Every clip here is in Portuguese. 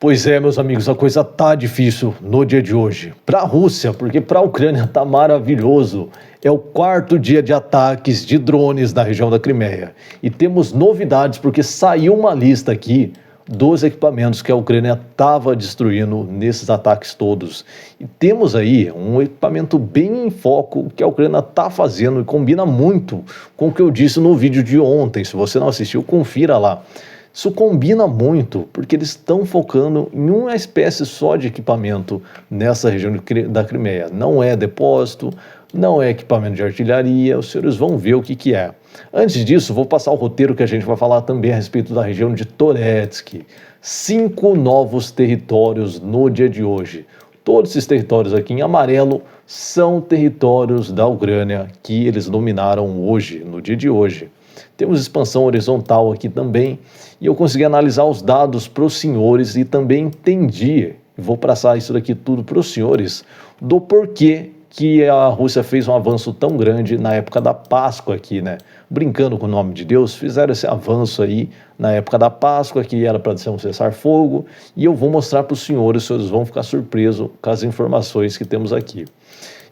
Pois é, meus amigos, a coisa tá difícil no dia de hoje. Para a Rússia, porque para a Ucrânia tá maravilhoso. É o quarto dia de ataques de drones na região da Crimeia. E temos novidades, porque saiu uma lista aqui dos equipamentos que a Ucrânia estava destruindo nesses ataques todos. E temos aí um equipamento bem em foco que a Ucrânia está fazendo e combina muito com o que eu disse no vídeo de ontem. Se você não assistiu, confira lá. Isso combina muito, porque eles estão focando em uma espécie só de equipamento nessa região da Crimeia. Não é depósito, não é equipamento de artilharia, os senhores vão ver o que é. Antes disso, vou passar o roteiro que a gente vai falar também a respeito da região de Torezk. 5 novos territórios no dia de hoje. Todos esses territórios aqui em amarelo são territórios da Ucrânia que eles dominaram hoje, no dia de hoje. Temos expansão horizontal aqui também, e eu consegui analisar os dados para os senhores e também entendi, vou passar isso daqui tudo para os senhores, do porquê que a Rússia fez um avanço tão grande na época da Páscoa aqui, né? Brincando com o nome de Deus, fizeram esse avanço aí na época da Páscoa, que era para ser um cessar-fogo, e eu vou mostrar para os senhores vão ficar surpresos com as informações que temos aqui.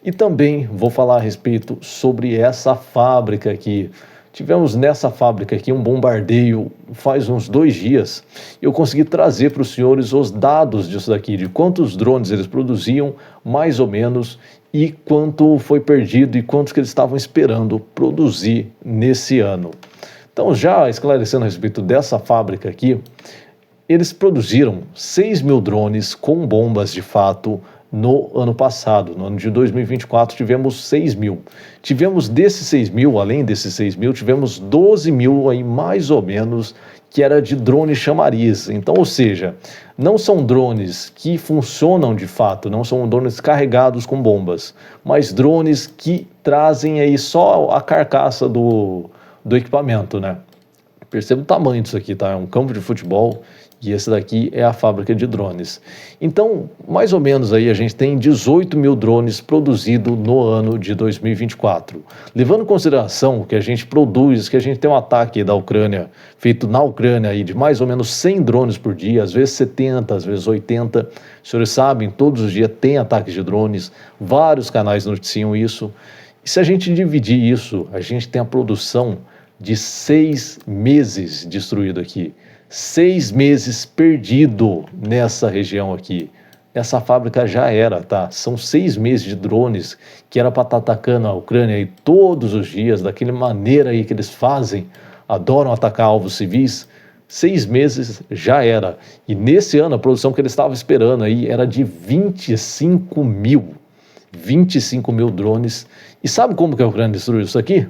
E também vou falar a respeito sobre essa fábrica aqui. Tivemos nessa fábrica aqui um bombardeio faz uns 2 dias. Eu consegui trazer para os senhores os dados disso daqui, de quantos drones eles produziam, mais ou menos, e quanto foi perdido e quantos que eles estavam esperando produzir nesse ano. Então, já esclarecendo a respeito dessa fábrica aqui, eles produziram 6.000 drones com bombas de fato no ano passado. No ano de 2024 tivemos 6.000. Tivemos desses 6.000, além desses 6.000, tivemos 12.000 aí mais ou menos que era de drone chamariz. Então, ou seja, não são drones que funcionam de fato, não são drones carregados com bombas, mas drones que trazem aí só a carcaça do equipamento, né? Perceba o tamanho disso aqui, tá? É um campo de futebol e esse daqui é a fábrica de drones. Então, mais ou menos aí a gente tem 18.000 drones produzidos no ano de 2024. Levando em consideração que a gente produz, que a gente tem um ataque da Ucrânia, feito na Ucrânia aí de mais ou menos 100 drones por dia, às vezes 70, às vezes 80. Os senhores sabem, todos os dias tem ataques de drones, vários canais noticiam isso. E se a gente dividir isso, a gente tem a produção de 6 meses destruído aqui. 6 meses perdido nessa região aqui. Essa fábrica já era, tá? São 6 meses de drones que era para estar atacando a Ucrânia aí todos os dias, daquela maneira aí que eles fazem, adoram atacar alvos civis. 6 meses já era. E nesse ano a produção que eles estavam esperando aí era de 25.000. 25.000 drones. E sabe como que a Ucrânia destruiu isso aqui?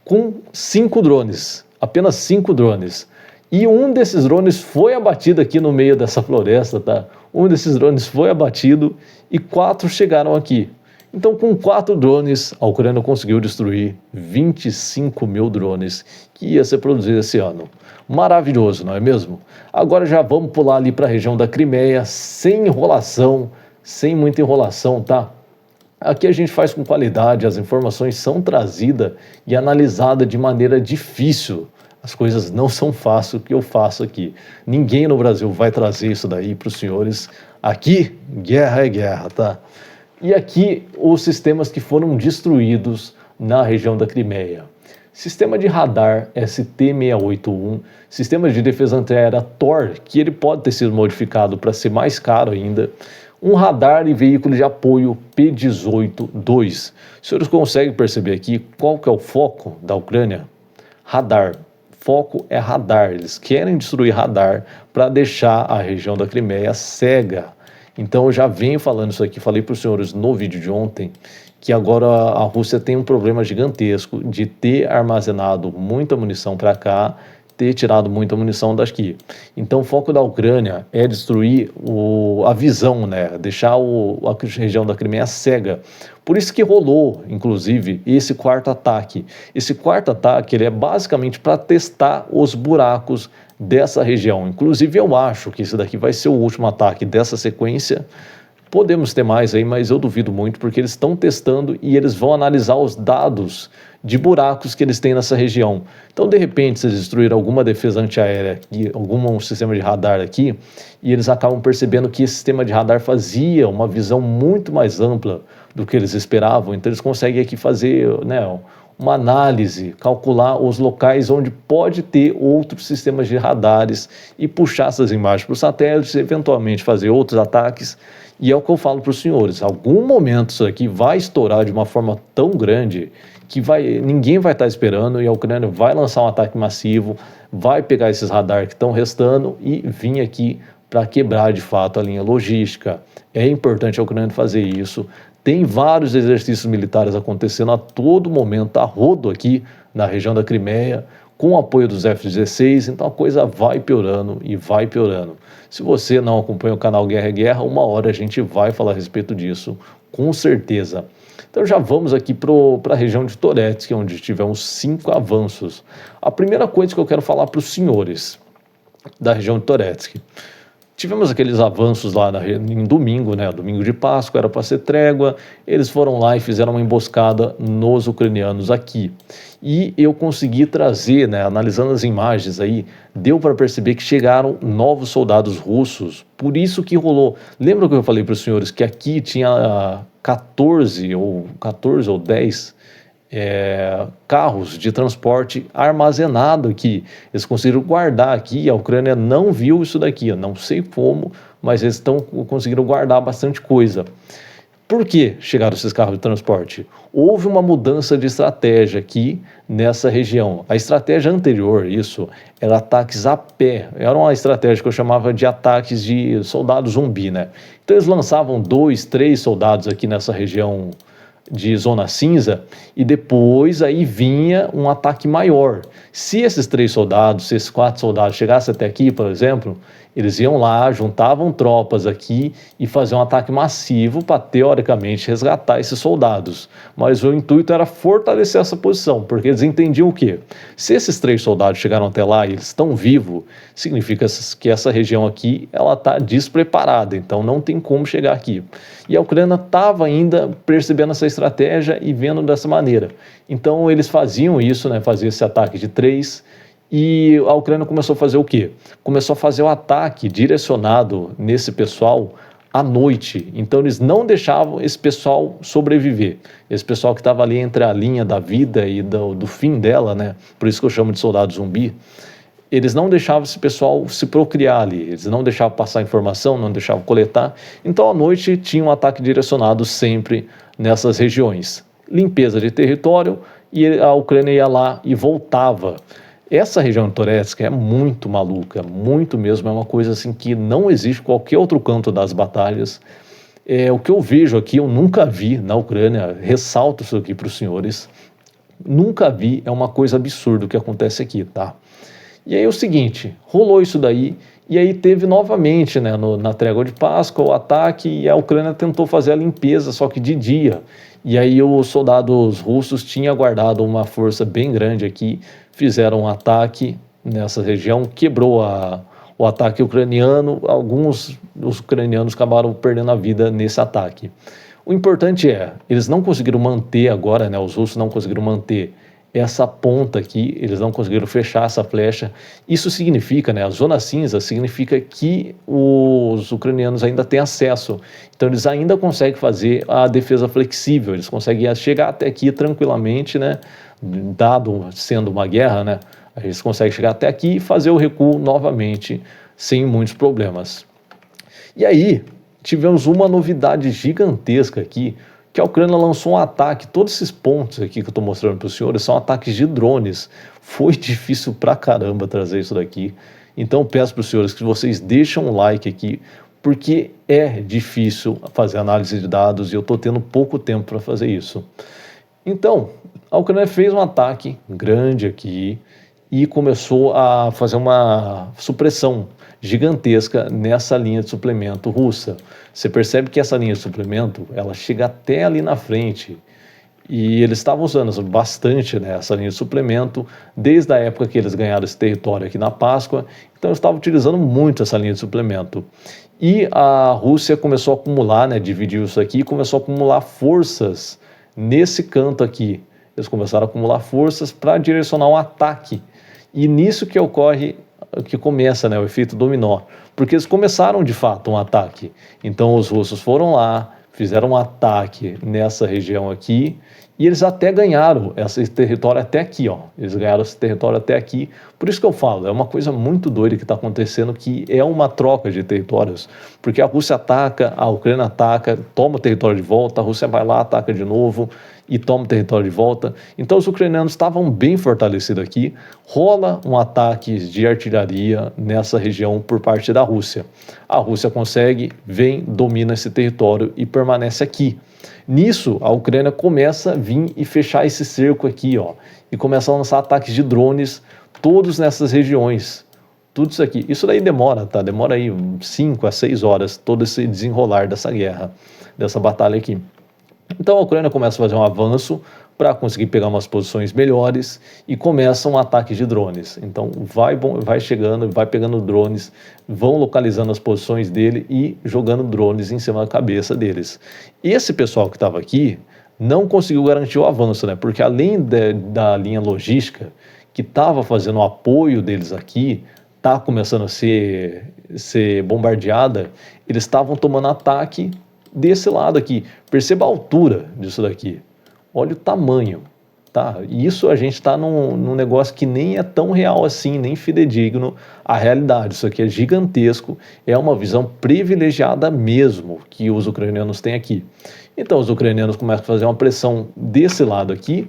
Com 5 drones, apenas 5 drones. E um desses drones foi abatido aqui no meio dessa floresta, tá? Um desses drones foi abatido e 4 chegaram aqui. Então, com 4 drones, a Ucrânia conseguiu destruir 25.000 drones que ia ser produzido esse ano. Maravilhoso, não é mesmo? Agora já vamos pular ali para a região da Crimeia, sem enrolação, sem muita enrolação, tá? Aqui a gente faz com qualidade, as informações são trazidas e analisadas de maneira difícil. As coisas não são fáceis o que eu faço aqui. Ninguém no Brasil vai trazer isso daí para os senhores. Aqui, guerra é guerra, tá? E aqui, os sistemas que foram destruídos na região da Crimeia. Sistema de radar ST-681, sistema de defesa antiaérea Tor, que ele pode ter sido modificado para ser mais caro ainda. Um radar e veículo de apoio P-18-2. Os senhores conseguem perceber aqui qual que é o foco da Ucrânia? Radar. Foco é radar. Eles querem destruir radar para deixar a região da Crimeia cega. Então eu já venho falando isso aqui, falei para os senhores no vídeo de ontem, que agora a Rússia tem um problema gigantesco de ter armazenado muita munição para cá, ter tirado muita munição daqui. Então o foco da Ucrânia é destruir a visão, né? Deixar a região da Crimeia cega. Por isso que rolou, inclusive, esse quarto ataque. Esse quarto ataque ele é basicamente para testar os buracos dessa região. Inclusive eu acho que esse daqui vai ser o último ataque dessa sequência. Podemos ter mais aí, mas eu duvido muito, porque eles estão testando e eles vão analisar os dados de buracos que eles têm nessa região. Então, de repente, se eles destruíram alguma defesa antiaérea, algum sistema de radar aqui, e eles acabam percebendo que esse sistema de radar fazia uma visão muito mais ampla do que eles esperavam, então eles conseguem aqui fazer, né, uma análise, calcular os locais onde pode ter outros sistemas de radares e puxar essas imagens para os satélites, eventualmente fazer outros ataques. E é o que eu falo para os senhores, algum momento isso aqui vai estourar de uma forma tão grande que ninguém vai estar esperando, e a Ucrânia vai lançar um ataque massivo, vai pegar esses radares que estão restando e vir aqui para quebrar de fato a linha logística. É importante a Ucrânia fazer isso. Tem vários exercícios militares acontecendo a todo momento, a rodo aqui na região da Crimeia, com o apoio dos F-16, então a coisa vai piorando e vai piorando. Se você não acompanha o canal Guerra é Guerra, uma hora a gente vai falar a respeito disso, com certeza. Então já vamos aqui para a região de Toretsk, onde tivemos 5 avanços. A primeira coisa que eu quero falar para os senhores da região de Toretsk: tivemos aqueles avanços lá em domingo, né? Domingo de Páscoa, era para ser trégua. Eles foram lá e fizeram uma emboscada nos ucranianos aqui. E eu consegui trazer, né? Analisando as imagens aí, deu para perceber que chegaram novos soldados russos. Por isso que rolou. Lembra que eu falei para os senhores que aqui tinha 14 ou 10 carros de transporte armazenado aqui. Eles conseguiram guardar aqui, a Ucrânia não viu isso daqui, eu não sei como, mas eles conseguiram guardar bastante coisa. Por que chegaram esses carros de transporte? Houve uma mudança de estratégia aqui nessa região. A estratégia anterior, isso, era ataques a pé. Era uma estratégia que eu chamava de ataques de soldado zumbi, né? Então eles lançavam 2, 3 soldados aqui nessa região de zona cinza, e depois aí vinha um ataque maior. Se esses 3 soldados, se esses 4 soldados chegassem até aqui, por exemplo, eles iam lá, juntavam tropas aqui e faziam um ataque massivo para, teoricamente, resgatar esses soldados. Mas o intuito era fortalecer essa posição, porque eles entendiam o quê? Se esses 3 soldados chegaram até lá e eles estão vivos, significa que essa região aqui ela está despreparada, então não tem como chegar aqui. E a Ucrânia estava ainda percebendo essa estratégia e vendo dessa maneira. Então eles faziam isso, né, faziam esse ataque de 3, e a Ucrânia começou a fazer o quê? Começou a fazer o ataque direcionado nesse pessoal à noite. Então eles não deixavam esse pessoal sobreviver. Esse pessoal que estava ali entre a linha da vida e do fim dela, né? Por isso que eu chamo de soldado zumbi. Eles não deixavam esse pessoal se procriar ali, eles não deixavam passar informação, não deixavam coletar. Então à noite tinha um ataque direcionado sempre nessas regiões. Limpeza de território, e a Ucrânia ia lá e voltava. Essa região de Toretsk é muito maluca, muito mesmo, é uma coisa assim que não existe em qualquer outro canto das batalhas. O que eu vejo aqui, eu nunca vi na Ucrânia, ressalto isso aqui para os senhores, nunca vi, é uma coisa absurda o que acontece aqui, tá? E aí é o seguinte, rolou isso daí, e aí teve novamente, né, na trégua de Páscoa, o ataque, e a Ucrânia tentou fazer a limpeza, só que de dia. E aí os soldados russos tinham guardado uma força bem grande aqui, fizeram um ataque nessa região, quebrou o ataque ucraniano, alguns dos ucranianos acabaram perdendo a vida nesse ataque. O importante eles não conseguiram manter agora, né, os russos não conseguiram manter essa ponta aqui, eles não conseguiram fechar essa flecha. Isso significa, né, a zona cinza significa que os ucranianos ainda têm acesso, então eles ainda conseguem fazer a defesa flexível, eles conseguem chegar até aqui tranquilamente, né, dado sendo uma guerra, né, eles conseguem chegar até aqui e fazer o recuo novamente, sem muitos problemas. E aí, tivemos uma novidade gigantesca aqui, que a Ucrânia lançou um ataque. Todos esses pontos aqui que eu estou mostrando para os senhores são ataques de drones. Foi difícil pra caramba trazer isso daqui. Então eu peço para os senhores que vocês deixem um like aqui, porque é difícil fazer análise de dados e eu estou tendo pouco tempo para fazer isso. Então, a Ucrânia fez um ataque grande aqui e começou a fazer uma supressão gigantesca nessa linha de suplemento russa. Você percebe que essa linha de suplemento, ela chega até ali na frente, e eles estavam usando bastante, né, essa linha de suplemento desde a época que eles ganharam esse território aqui na Páscoa, então eles estavam utilizando muito essa linha de suplemento. E a Rússia começou a acumular, né, dividiu isso aqui, começou a acumular forças nesse canto aqui. Eles começaram a acumular forças para direcionar um ataque. E nisso que ocorre, que começa, né, o efeito dominó. Porque eles começaram de fato um ataque. Então os russos foram lá, fizeram um ataque nessa região aqui, e eles até ganharam esse território até aqui, ó. Eles ganharam esse território até aqui. Por isso que eu falo, é uma coisa muito doida que está acontecendo, que é uma troca de territórios. Porque a Rússia ataca, a Ucrânia ataca, toma o território de volta, a Rússia vai lá, ataca de novo e toma o território de volta. Então os ucranianos estavam bem fortalecidos aqui. Rola um ataque de artilharia nessa região por parte da Rússia. A Rússia consegue, vem, domina esse território e permanece aqui. Nisso, a Ucrânia começa a vir e fechar esse cerco aqui, ó, e começa a lançar ataques de drones, todos nessas regiões. Tudo isso aqui. Isso daí demora, tá? Demora aí 5 a 6 horas, todo esse desenrolar dessa guerra, dessa batalha aqui. Então a Ucrânia começa a fazer um avanço para conseguir pegar umas posições melhores e começa um ataque de drones. Então vai chegando, vai pegando drones, vão localizando as posições dele e jogando drones em cima da cabeça deles. Esse pessoal que estava aqui não conseguiu garantir o avanço, né? Porque além da linha logística que estava fazendo o apoio deles aqui, está começando a ser bombardeada, eles estavam tomando ataque desse lado aqui. Perceba a altura disso daqui. Olha o tamanho, tá? E isso a gente está num negócio que nem é tão real assim, nem fidedigno à realidade. Isso aqui é gigantesco, é uma visão privilegiada mesmo que os ucranianos têm aqui. Então os ucranianos começam a fazer uma pressão desse lado aqui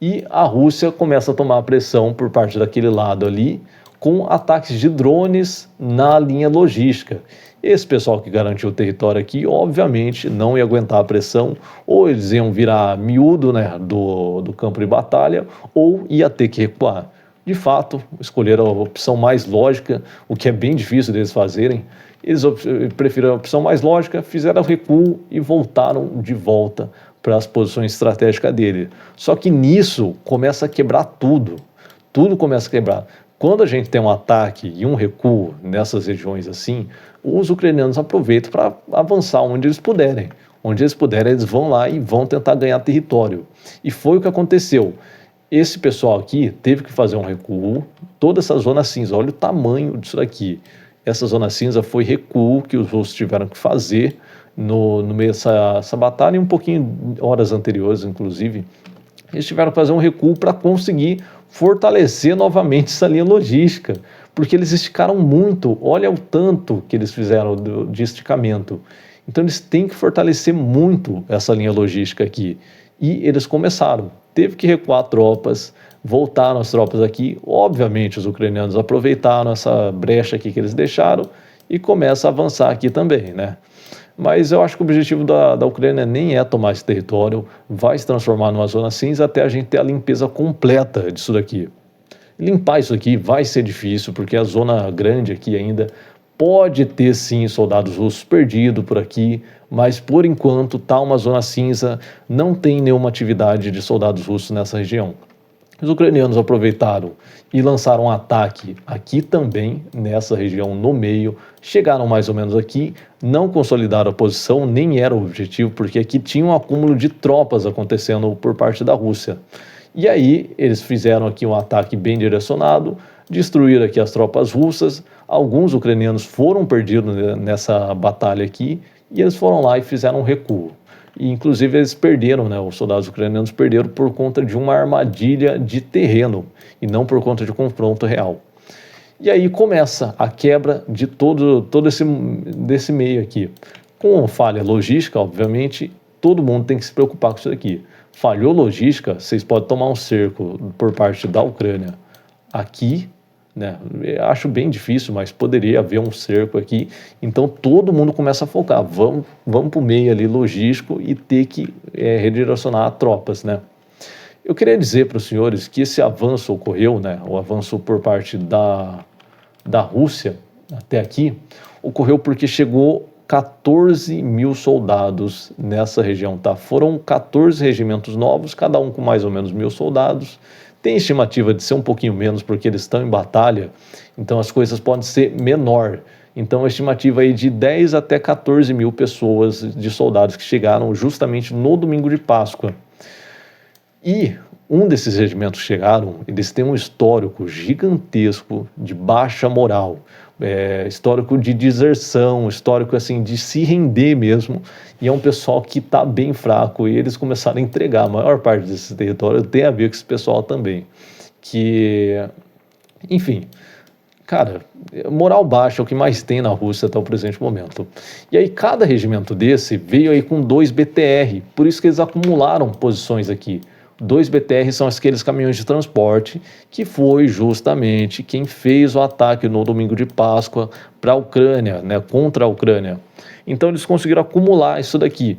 e a Rússia começa a tomar a pressão por parte daquele lado ali, com ataques de drones na linha logística. Esse pessoal que garantiu o território aqui, obviamente, não ia aguentar a pressão, ou eles iam virar miúdo, né, do campo de batalha, ou ia ter que recuar. De fato, escolheram a opção mais lógica, o que é bem difícil deles fazerem. Eles preferiram a opção mais lógica, fizeram o recuo e voltaram de volta para as posições estratégicas dele. Só que nisso começa a quebrar tudo. Tudo começa a quebrar. Quando a gente tem um ataque e um recuo nessas regiões assim, os ucranianos aproveitam para avançar onde eles puderem. Onde eles puderem, eles vão lá e vão tentar ganhar território. E foi o que aconteceu. Esse pessoal aqui teve que fazer um recuo, toda essa zona cinza, olha o tamanho disso daqui. Essa zona cinza foi recuo que os russos tiveram que fazer no meio dessa batalha e um pouquinho horas anteriores, inclusive. Eles tiveram que fazer um recuo para conseguir fortalecer novamente essa linha logística, porque eles esticaram muito, olha o tanto que eles fizeram de esticamento. Então eles têm que fortalecer muito essa linha logística aqui. E eles começaram, teve que recuar tropas, voltaram as tropas aqui, obviamente os ucranianos aproveitaram essa brecha aqui que eles deixaram e começam a avançar aqui também, né? Mas eu acho que o objetivo da Ucrânia nem é tomar esse território, vai se transformar numa zona cinza até a gente ter a limpeza completa disso daqui. Limpar isso aqui vai ser difícil, porque a zona grande aqui ainda pode ter sim soldados russos perdidos por aqui, mas por enquanto está uma zona cinza, não tem nenhuma atividade de soldados russos nessa região. Os ucranianos aproveitaram e lançaram um ataque aqui também, nessa região no meio, chegaram mais ou menos aqui, não consolidaram a posição, nem era o objetivo, porque aqui tinha um acúmulo de tropas acontecendo por parte da Rússia. E aí eles fizeram aqui um ataque bem direcionado, destruíram aqui as tropas russas, alguns ucranianos foram perdidos nessa batalha aqui, e eles foram lá e fizeram um recuo. E, inclusive, eles perderam, né? Os soldados ucranianos perderam por conta de uma armadilha de terreno e não por conta de confronto real. E aí começa a quebra de todo desse meio aqui. Com falha logística, obviamente, todo mundo tem que se preocupar com isso aqui. Falhou logística, vocês podem tomar um cerco por parte da Ucrânia aqui, né? Eu acho bem difícil, mas poderia haver um cerco aqui. Então todo mundo começa a focar, vamos para o meio ali logístico e ter que redirecionar tropas, né? Eu queria dizer para os senhores que esse avanço ocorreu, né? O avanço por parte da Rússia até aqui ocorreu porque chegou 14 mil soldados nessa região, tá? Foram 14 regimentos novos, cada um com mais ou menos 1.000 soldados. Tem estimativa de ser um pouquinho menos porque eles estão em batalha, então as coisas podem ser menor. Então a estimativa aí de 10 até 14 mil pessoas de soldados que chegaram justamente no domingo de Páscoa. E um desses regimentos que chegaram, eles têm um histórico gigantesco de baixa moral, histórico de deserção, histórico assim de se render mesmo, e é um pessoal que está bem fraco, e eles começaram a entregar a maior parte desse território, tem a ver com esse pessoal também, que, enfim, cara, moral baixa é o que mais tem na Rússia até o presente momento. E aí cada regimento desse veio aí com 2 BTR, por isso que eles acumularam posições aqui. 2 BTR são aqueles caminhões de transporte que foi justamente quem fez o ataque no domingo de Páscoa para a Ucrânia, né, contra a Ucrânia. Então eles conseguiram acumular isso daqui.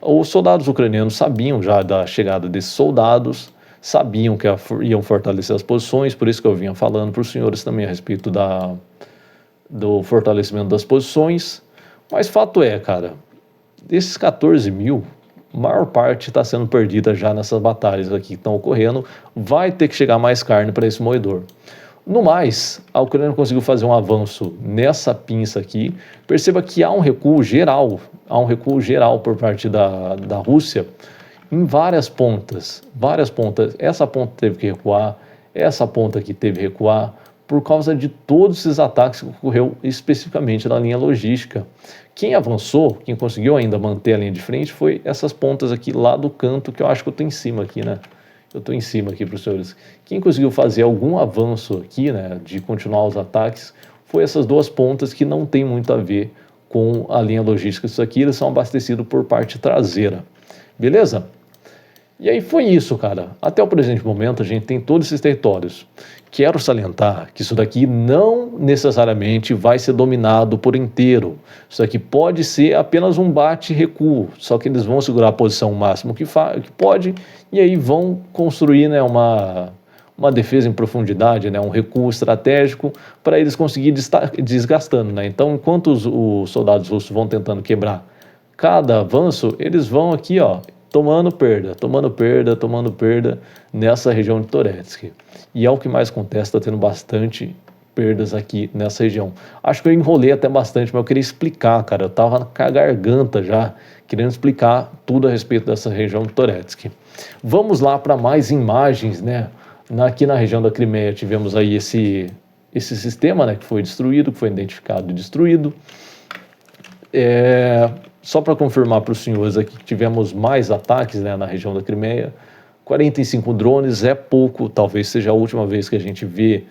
Os soldados ucranianos sabiam já da chegada desses soldados, sabiam que iam fortalecer as posições, por isso que eu vinha falando para os senhores também a respeito do fortalecimento das posições. Mas fato é, cara, desses 14 mil, a maior parte está sendo perdida já nessas batalhas aqui que estão ocorrendo, vai ter que chegar mais carne para esse moedor. No mais, a Ucrânia conseguiu fazer um avanço nessa pinça aqui. Perceba que há um recuo geral por parte da Rússia em várias pontas. Essa ponta teve que recuar, essa ponta aqui teve que recuar, por causa de todos esses ataques que ocorreu especificamente na linha logística. Quem avançou, quem conseguiu ainda manter a linha de frente, foi essas pontas aqui lá do canto, que eu acho que eu estou em cima aqui, né? Eu estou em cima aqui para os senhores. Quem conseguiu fazer algum avanço aqui, né, de continuar os ataques, foi essas duas pontas que não tem muito a ver com a linha logística. Isso aqui, eles são abastecidos por parte traseira. Beleza? E aí foi isso, cara. Até o presente momento a gente tem todos esses territórios. Quero salientar que isso daqui não necessariamente vai ser dominado por inteiro. Isso aqui pode ser apenas um bate-recuo, só que eles vão segurar a posição máxima que pode e aí vão construir, né, uma defesa em profundidade, né, um recuo estratégico para eles conseguirem desgastando. Né? Então, enquanto os soldados russos vão tentando quebrar cada avanço, eles vão aqui, ó, tomando perda nessa região de Toretsky. E é o que mais acontece, está tendo bastante perdas aqui nessa região. Acho que eu enrolei até bastante, mas eu queria explicar, cara. Eu estava com a garganta já, querendo explicar tudo a respeito dessa região de Toretsky. Vamos lá para mais imagens, né? Aqui na região da Crimeia tivemos aí esse sistema, né, que foi destruído, que foi identificado e destruído. Só para confirmar para os senhores aqui que tivemos mais ataques, né, na região da Crimeia. 45 drones é pouco, talvez seja a última vez que a gente vê,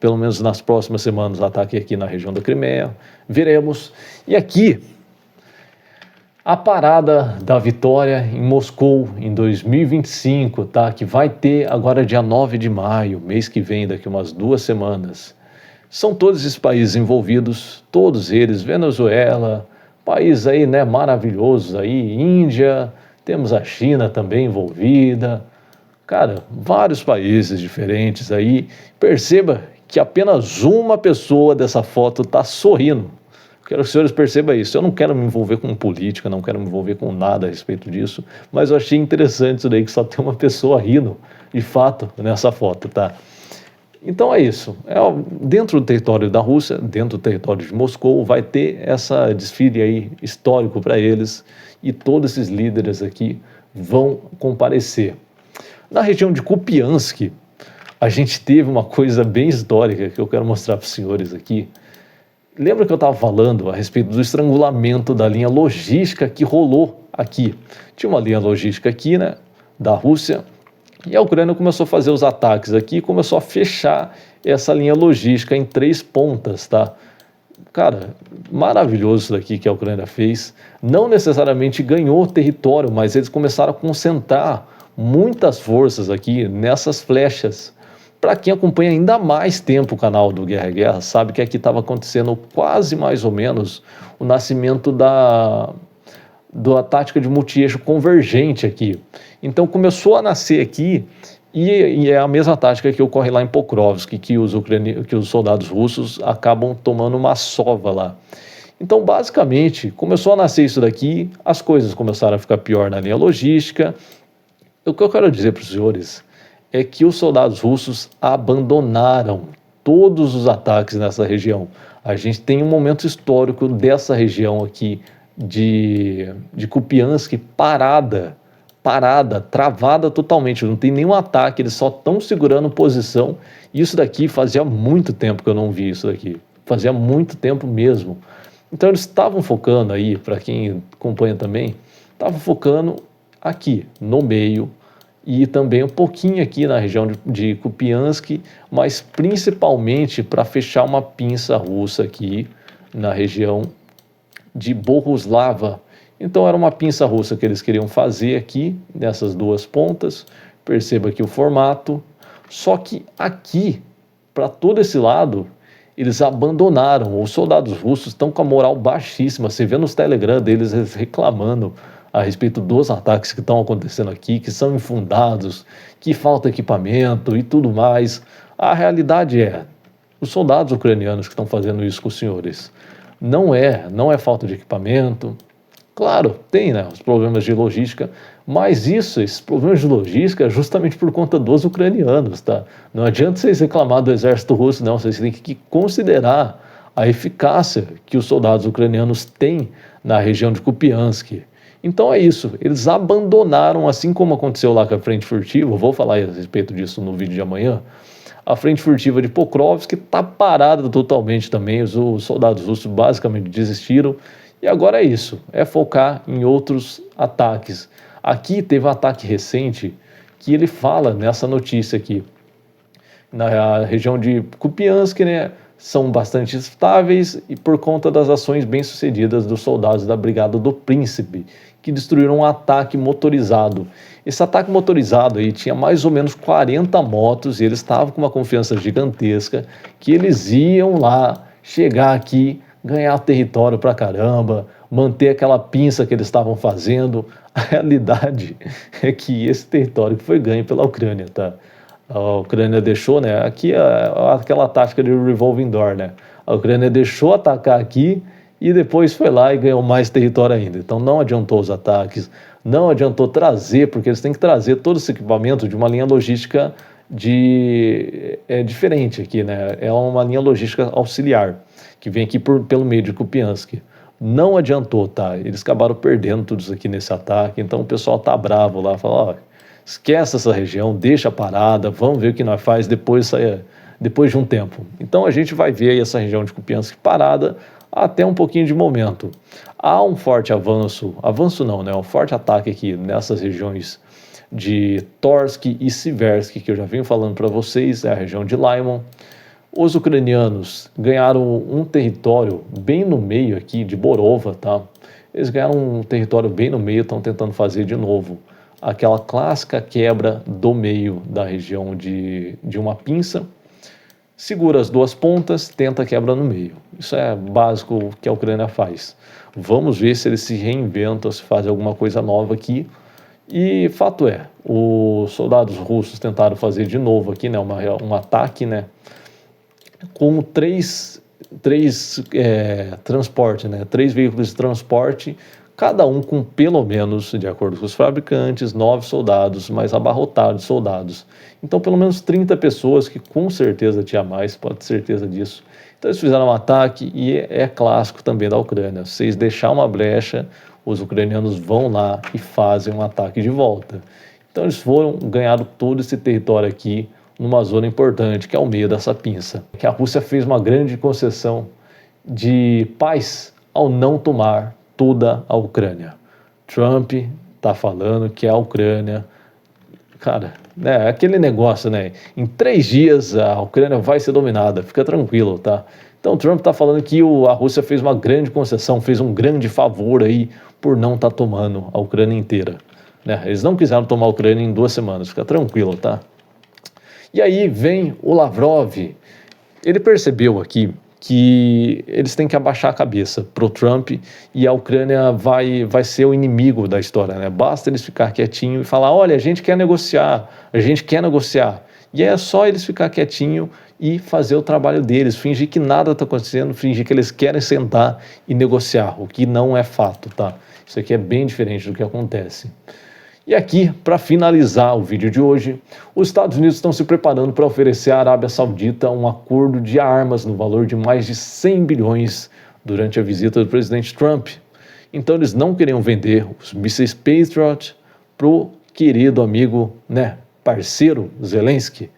pelo menos nas próximas semanas, ataque aqui na região da Crimeia. Veremos. E aqui, a parada da vitória em Moscou em 2025, tá? Que vai ter agora dia 9 de maio, mês que vem, daqui umas 2 semanas. São todos esses países envolvidos, todos eles, Venezuela, país aí, né, maravilhoso aí, Índia, temos a China também envolvida, cara, vários países diferentes aí. Perceba que apenas uma pessoa dessa foto está sorrindo. Quero que os senhores percebam isso. Eu não quero me envolver com política, não quero me envolver com nada a respeito disso, mas eu achei interessante isso daí, que só tem uma pessoa rindo, de fato, nessa foto, tá? Então é isso, dentro do território da Rússia, dentro do território de Moscou, vai ter essa desfile aí histórico para eles e todos esses líderes aqui vão comparecer. Na região de Kupiansk, a gente teve uma coisa bem histórica que eu quero mostrar para os senhores aqui. Lembra que eu estava falando a respeito do estrangulamento da linha logística que rolou aqui? Tinha uma linha logística aqui, né, da Rússia, e a Ucrânia começou a fazer os ataques aqui, começou a fechar essa linha logística em 3 pontas, tá? Cara, maravilhoso isso daqui que a Ucrânia fez. Não necessariamente ganhou território, mas eles começaram a concentrar muitas forças aqui nessas flechas. Para quem acompanha ainda mais tempo o canal do Guerra é Guerra, sabe que aqui estava acontecendo quase mais ou menos o nascimento da tática de multieixo convergente aqui. Então começou a nascer aqui e é a mesma tática que ocorre lá em Pokrovsk, que os soldados russos acabam tomando uma sova lá. Então basicamente começou a nascer isso daqui, as coisas começaram a ficar pior na linha logística. O que eu quero dizer para os senhores é que os soldados russos abandonaram todos os ataques nessa região. A gente tem um momento histórico dessa região aqui de Kupiansk parada parada, travada totalmente, não tem nenhum ataque, eles só estão segurando posição. Isso daqui fazia muito tempo que eu não vi isso daqui, fazia muito tempo mesmo. Então eles estavam focando aí, para quem acompanha também, estavam focando aqui no meio e também um pouquinho aqui na região de Kupiansk, mas principalmente para fechar uma pinça russa aqui na região de Bohuslava. Então era uma pinça russa que eles queriam fazer aqui, nessas duas pontas. Perceba aqui o formato. Só que aqui, para todo esse lado, eles abandonaram. Os soldados russos estão com a moral baixíssima. Você vê nos Telegram deles reclamando a respeito dos ataques que estão acontecendo aqui, que são infundados, que falta equipamento e tudo mais. A realidade é, os soldados ucranianos que estão fazendo isso com os senhores, não é falta de equipamento. Claro, tem, né, os problemas de logística, mas esses problemas de logística é justamente por conta dos ucranianos, tá? Não adianta vocês reclamar do exército russo, não, vocês têm que considerar a eficácia que os soldados ucranianos têm na região de Kupiansk. Então é isso, eles abandonaram, assim como aconteceu lá com a frente furtiva, vou falar a respeito disso no vídeo de amanhã, a frente furtiva de Pokrovsk está parada totalmente também, os soldados russos basicamente desistiram. E agora é isso, é focar em outros ataques. Aqui teve um ataque recente que ele fala nessa notícia aqui. Na região de Kupiansk, né, são bastante estáveis e por conta das ações bem-sucedidas dos soldados da Brigada do Príncipe, que destruíram um ataque motorizado. Esse ataque motorizado aí tinha mais ou menos 40 motos e eles estavam com uma confiança gigantesca que eles iam lá chegar aqui, ganhar território pra caramba, manter aquela pinça que eles estavam fazendo. A realidade é que esse território foi ganho pela Ucrânia, tá? A Ucrânia deixou, né? Aqui aquela tática de revolving door, né? A Ucrânia deixou atacar aqui e depois foi lá e ganhou mais território ainda. Então não adiantou os ataques, não adiantou trazer, porque eles têm que trazer todo esse equipamento de uma linha logística diferente aqui, né? É uma linha logística auxiliar que vem aqui pelo meio de Kupiansk. Não adiantou, tá? Eles acabaram perdendo tudo isso aqui nesse ataque, então o pessoal tá bravo lá, fala, ó, esquece essa região, deixa parada, vamos ver o que nós faz depois de um tempo. Então a gente vai ver aí essa região de Kupiansk parada até um pouquinho de momento. Há um forte avanço não, né? Um forte ataque aqui nessas regiões de Torsk e Siversk, que eu já venho falando para vocês, é a região de Lyman. Os ucranianos ganharam um território bem no meio aqui de Borova, tá? Eles ganharam um território bem no meio, estão tentando fazer de novo aquela clássica quebra do meio da região de uma pinça. Segura as duas pontas, tenta a quebra no meio. Isso é básico que a Ucrânia faz. Vamos ver se eles se reinventam, se fazem alguma coisa nova aqui. E fato é, os soldados russos tentaram fazer de novo aqui, né, um ataque, né, com três transportes, né, 3 veículos de transporte, cada um com pelo menos, de acordo com os fabricantes, 9 soldados, mais abarrotados de soldados. Então pelo menos 30 pessoas, que com certeza tinha mais, pode ter certeza disso. Então eles fizeram um ataque e é clássico também da Ucrânia. Se vocês deixar uma brecha, os ucranianos vão lá e fazem um ataque de volta. Então eles ganharam todo esse território aqui, numa zona importante, que é o meio dessa pinça. Que a Rússia fez uma grande concessão de paz ao não tomar toda a Ucrânia. Trump está falando que a Ucrânia, cara, né, aquele negócio, né, em 3 dias a Ucrânia vai ser dominada, fica tranquilo, tá? Então Trump está falando que a Rússia fez uma grande concessão, fez um grande favor aí por não estar tomando a Ucrânia inteira, né? Eles não quiseram tomar a Ucrânia em 2 semanas, fica tranquilo, tá? E aí vem o Lavrov, ele percebeu aqui que eles têm que abaixar a cabeça para o Trump e a Ucrânia vai ser o inimigo da história, né? Basta eles ficar quietinho e falar, olha, a gente quer negociar. E é só eles ficar quietinho e fazer o trabalho deles, fingir que nada está acontecendo, fingir que eles querem sentar e negociar, o que não é fato, tá? Isso aqui é bem diferente do que acontece. E aqui, para finalizar o vídeo de hoje, os Estados Unidos estão se preparando para oferecer à Arábia Saudita um acordo de armas no valor de mais de 100 bilhões durante a visita do presidente Trump. Então eles não queriam vender os mísseis Patriot pro querido amigo, né, parceiro Zelensky.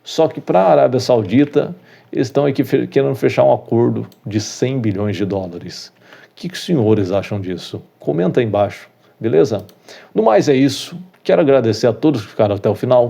Só que para a Arábia Saudita, eles estão aqui querendo fechar um acordo de 100 bilhões de dólares. O que os senhores acham disso? Comenta aí embaixo, beleza? No mais é isso. Quero agradecer a todos que ficaram até o final.